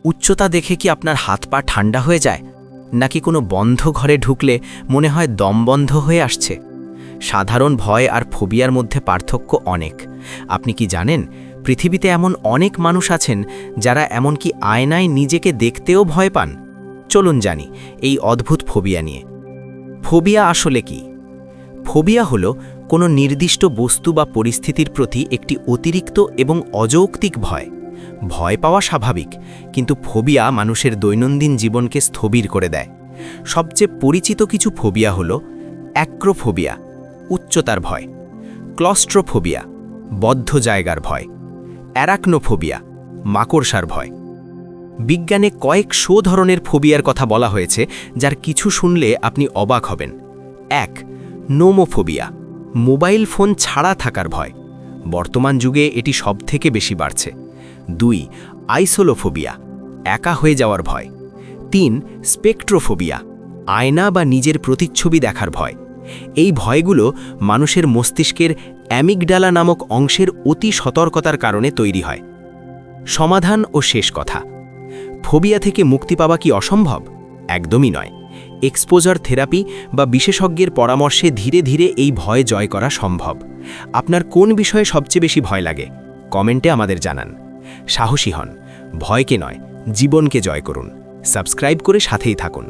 উচ্চতা দেখে কি আপনার হাত পা ঠান্ডা হয়ে যায়, নাকি কোনো বন্ধ ঘরে ঢুকলে মনে হয় দম বন্ধ হয়ে আসছে? সাধারণ ভয় আর ফোবিয়ার মধ্যে পার্থক্য অনেক। আপনি কি জানেন, পৃথিবীতে এমন অনেক মানুষ আছেন যারা এমনকি আয়নায় নিজেকে দেখতেও ভয় পান? চলুন জানি এই অদ্ভুত ফোবিয়া নিয়ে। ফোবিয়া আসলে কি? ফোবিয়া হলো কোনো নির্দিষ্ট বস্তু বা পরিস্থিতির প্রতি একটি অতিরিক্ত এবং অযৌক্তিক ভয়। ভয় পাওয়া স্বাভাবিক, কিন্তু ফোবিয়া মানুষের দৈনন্দিন জীবনকে স্থবির করে দেয়। সবচেয়ে পরিচিত কিছু ফোবিয়া হলো অ্যাক্রোফোবিয়া, উচ্চতার ভয়; ক্লস্ট্রোফোবিয়া, বদ্ধ জায়গার ভয়; অ্যারাকনোফোবিয়া, মাকড়সার ভয়। বিজ্ঞানে কয়েকশো ধরনের ফোবিয়ার কথা বলা হয়েছে, যার কিছু শুনলে আপনি অবাক হবেন। ১. নোমোফোবিয়া, মোবাইল ফোন ছাড়া থাকার ভয়। বর্তমান যুগে এটি সবথেকে বেশি বাড়ছে। ২. আইসোলোফোবিয়া, একা হয়ে যাওয়ার ভয়। ৩. স্পেকট্রোফোবিয়া, আয়না বা নিজের প্রতিচ্ছবি দেখার ভয়। এই ভয়গুলো মানুষের মস্তিষ্কের অ্যামিগডালা নামক অংশের অতি সতর্কতার কারণে তৈরি হয়। সমাধান ও শেষ কথা: ফোবিয়া থেকে মুক্তি পাওয়া কি অসম্ভব? একদমই নয়। এক্সপোজার থেরাপি বা বিশেষজ্ঞের পরামর্শে ধীরে ধীরে এই ভয় জয় করা সম্ভব। আপনার কোন বিষয়ে সবচেয়ে বেশি ভয় লাগে? কমেন্টে আমাদের জানান। সাহসী হন, ভয়কে নয়, জীবনকে জয় করুন। সাবস্ক্রাইব করে সাথেই থাকুন।